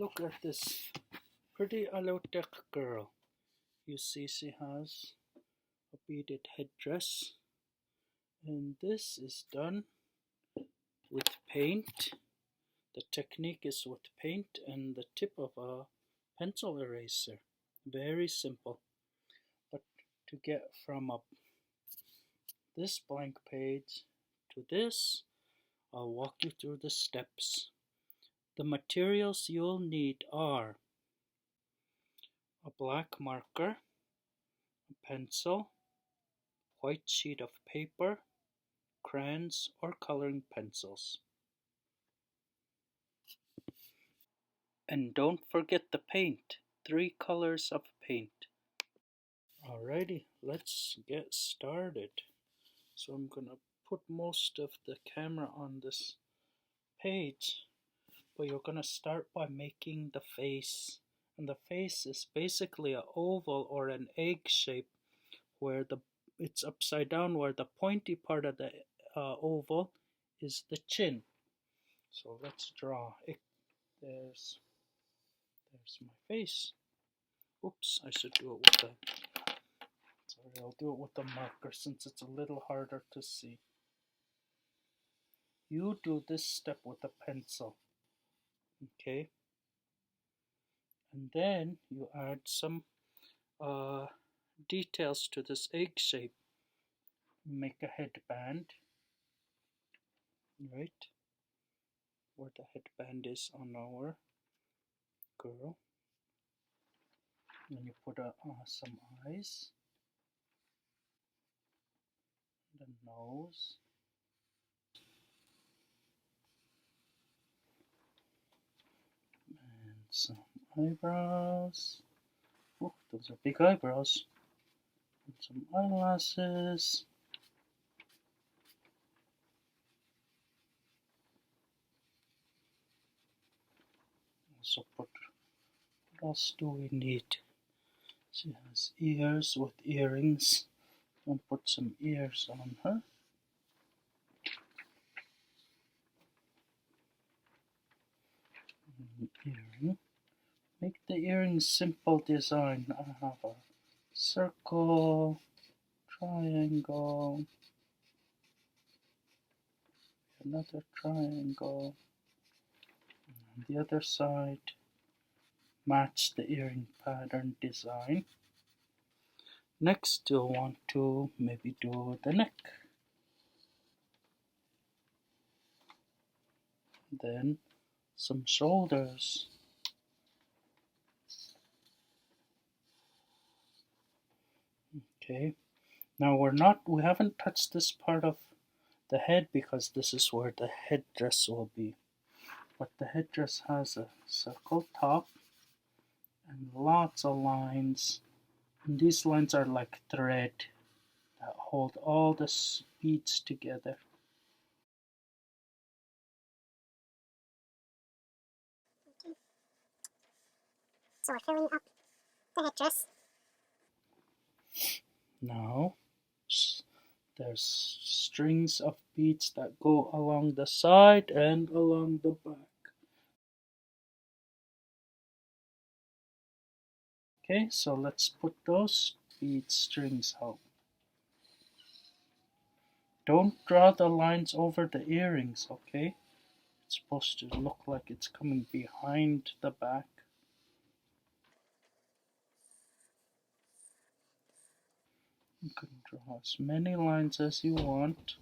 Look at this pretty Alutiiq girl. You see she has a beaded headdress, and this is done with paint. The technique is with paint and the tip of a pencil eraser. Very simple. But to get from this blank page to this, I'll walk you through the steps. The materials you'll need are a black marker, a pencil, white sheet of paper, crayons or coloring pencils. And don't forget the paint, 3 colors of paint. Alrighty, let's get started. So I'm gonna put most of the camera on this page, but you're gonna start by making the face. And the face is basically an oval or an egg shape where it's upside down, where the pointy part of the oval is the chin. So let's draw it. There's my face. Oops, I should do it with the, sorry, I'll do it with the marker since it's a little harder to see. You do this step with a pencil, okay? And then you add some details to this egg shape. Make a headband, right? Where the headband is on our girl. Then you put some eyes, the nose, and some eyebrows. Oh, those are big eyebrows. And some eyelashes. Also what else do we need? She has ears with earrings. I'll put some ears on her. Earring. Make the earrings simple design. I have a circle, triangle, another triangle. And on the other side, match the earring pattern design. Next, you'll want to maybe do the neck. Then some shoulders. Okay, now we haven't touched this part of the head because this is where the headdress will be. But the headdress has a circle top and lots of lines. And these lines are like thread that hold all the beads together. Okay. So we're filling up the headdress. Now, there's strings of beads that go along the side and along the back. Okay, so let's put those bead strings out. Don't draw the lines over the earrings, okay? It's supposed to look like it's coming behind the back. You can draw as many lines as you want.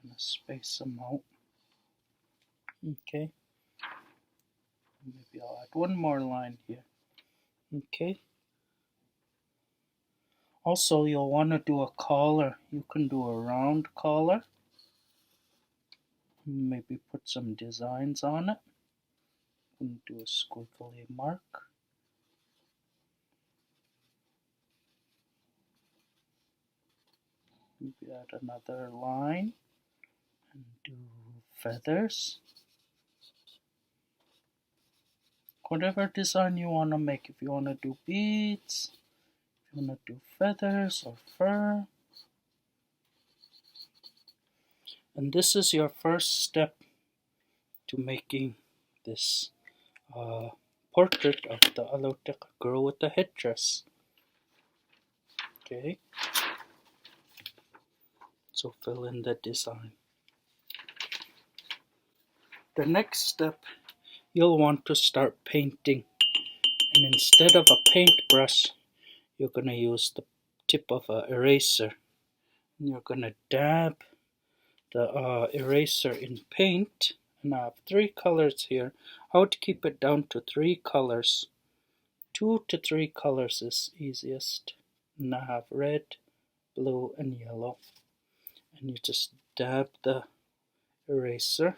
I'm gonna space them out. Okay. Maybe I'll add one more line here. Okay. Also, you'll want to do a collar. You can do a round collar. Maybe put some designs on it. You can do a squiggly mark. Maybe add another line and do feathers. Whatever design you want to make. If you want to do beads, if you want to do feathers or fur. And this is your first step to making this portrait of the Alutiiq girl with the headdress. Okay, so fill in the design. The next step, you'll want to start painting, and instead of a paintbrush, you're going to use the tip of an eraser, and you're going to dab the eraser in paint. And I have 3 colors here. I would keep it down to 3 colors. 2 to 3 colors is easiest. And I have red, blue and yellow. And you just dab the eraser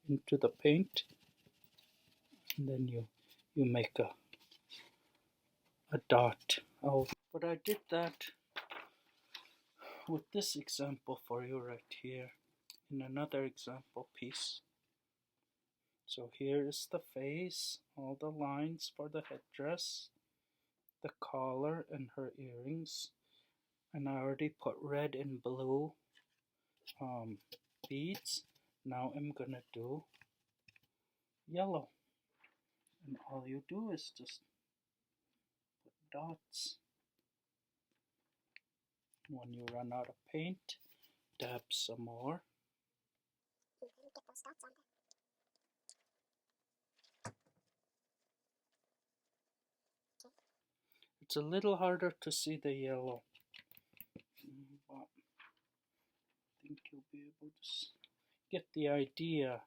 into the paint, and then you make a dot. But I did that with this example for you right here in another example piece. So here is the face, all the lines for the headdress, the collar and her earrings, and I already put red and blue beads. Now I'm gonna do yellow, and all you do is just put dots. When you run out of paint, dab some more. Get those dots on there. It's a little harder to see the yellow, but I think you'll be able to get the idea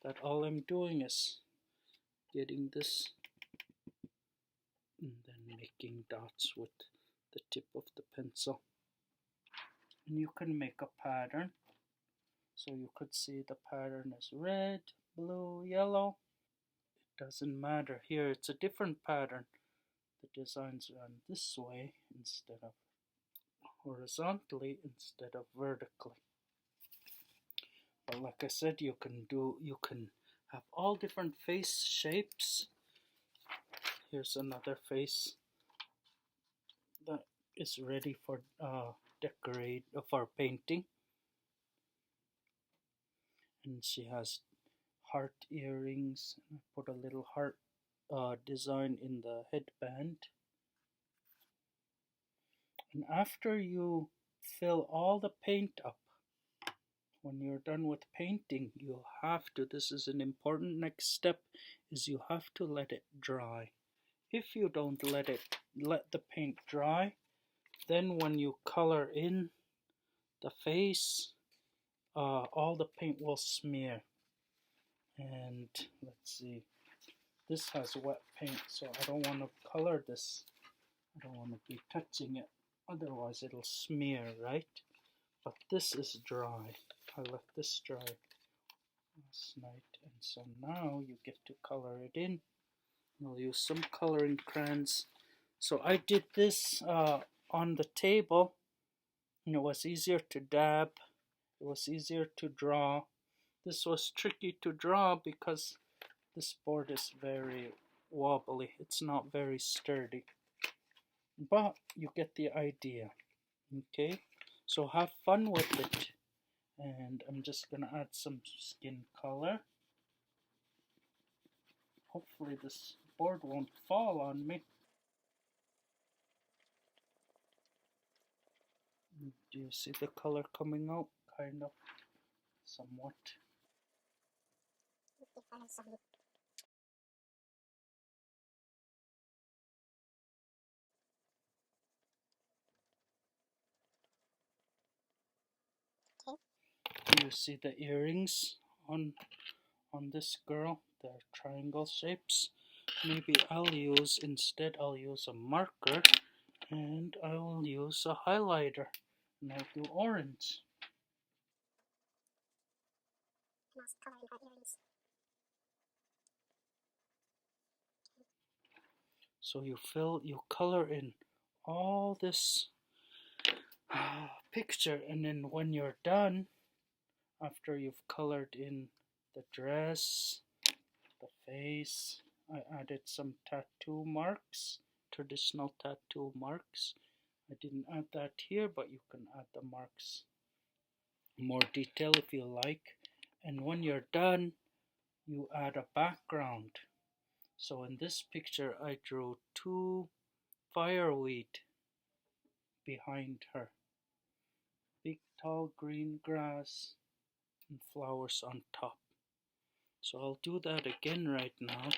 that all I'm doing is getting this and then making dots with the tip of the pencil. And you can make a pattern. So you could see the pattern is red, blue, yellow. It doesn't matter. Here it's a different pattern. The designs run this way instead of horizontally instead of vertically. But like I said, you can have all different face shapes. Here's another face that is ready for for painting, and she has heart earrings. I put a little heart design in the headband. And after you fill all the paint up, when you're done with painting, you have to, this is an important next step, is you have to let it dry. If you don't let the paint dry, then when you color in the face, all the paint will smear. And let's see, this has wet paint, so I don't want to color this. I don't want to be touching it, otherwise it'll smear, right? But this is dry. I let this dry last night, and so now you get to color it in. I'll use some coloring crayons. So I did this on the table, and it was easier to dab, it was easier to draw. This was tricky to draw because this board is very wobbly, it's not very sturdy, but you get the idea. Okay, so have fun with it. And I'm just gonna add some skin color. Hopefully this board won't fall on me. Do you see the color coming out? Kind of, somewhat. Do you see the earrings on this girl? They're triangle shapes. Maybe I'll use a marker, and I will use a highlighter, and I'll do orange. So you color in all this picture, and then when you're done, after you've colored in the dress, the face, I added some tattoo marks, traditional tattoo marks. I didn't add that here, but you can add the marks more detail if you like. And when you're done, you add a background. So in this picture I drew 2 fireweed behind her. Big tall green grass and flowers on top. So I'll do that again right now.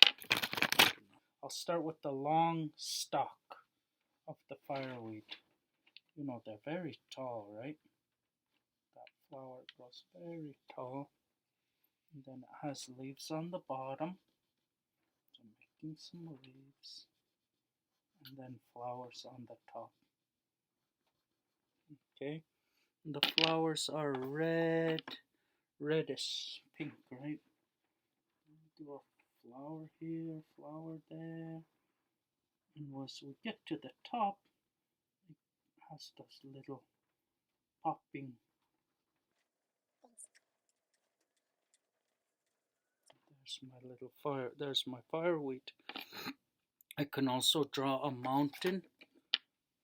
I'll start with the long stalk of the fireweed. You know, they're very tall, right? That flower grows very tall. And then it has leaves on the bottom. So I'm making some leaves. And then flowers on the top. Okay. And the flowers are red, reddish pink, right? Do a flower here, flower there. And once we get to the top, it has those little popping. There's my little fire, there's my fireweed. I can also draw a mountain.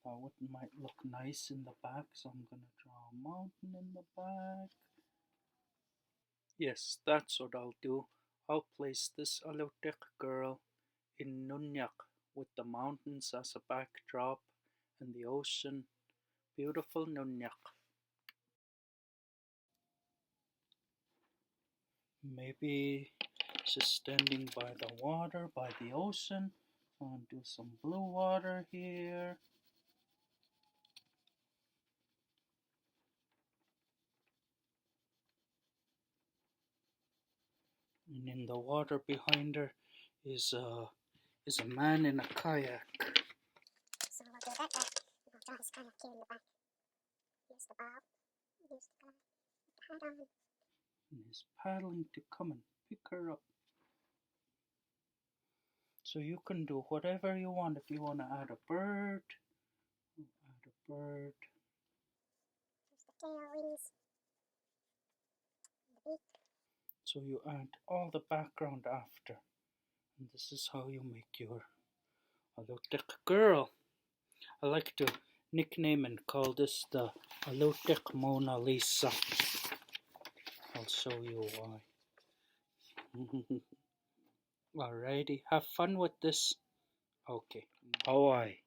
That might look nice in the back, so I'm gonna draw a mountain in the back. Yes, that's what I'll do. I'll place this Alutiiq girl in Nunyak with the mountains as a backdrop and the ocean. Beautiful Nunyak. Maybe she's standing by the water, by the ocean. I'll do some blue water here. And in the water behind her is a man in a kayak. So we'll do that back. We'll draw his kayak here in the back. Here's the bob. Here's the guy. Hat on. And he's paddling to come and pick her up. So you can do whatever you want. If you want to add a bird, add a bird. Here's the tail, wings. And the beak. So you add all the background after. And this is how you make your Alutiiq girl. I like to nickname and call this the Alutiiq Mona Lisa. I'll show you why. Alrighty, have fun with this. Okay, bye.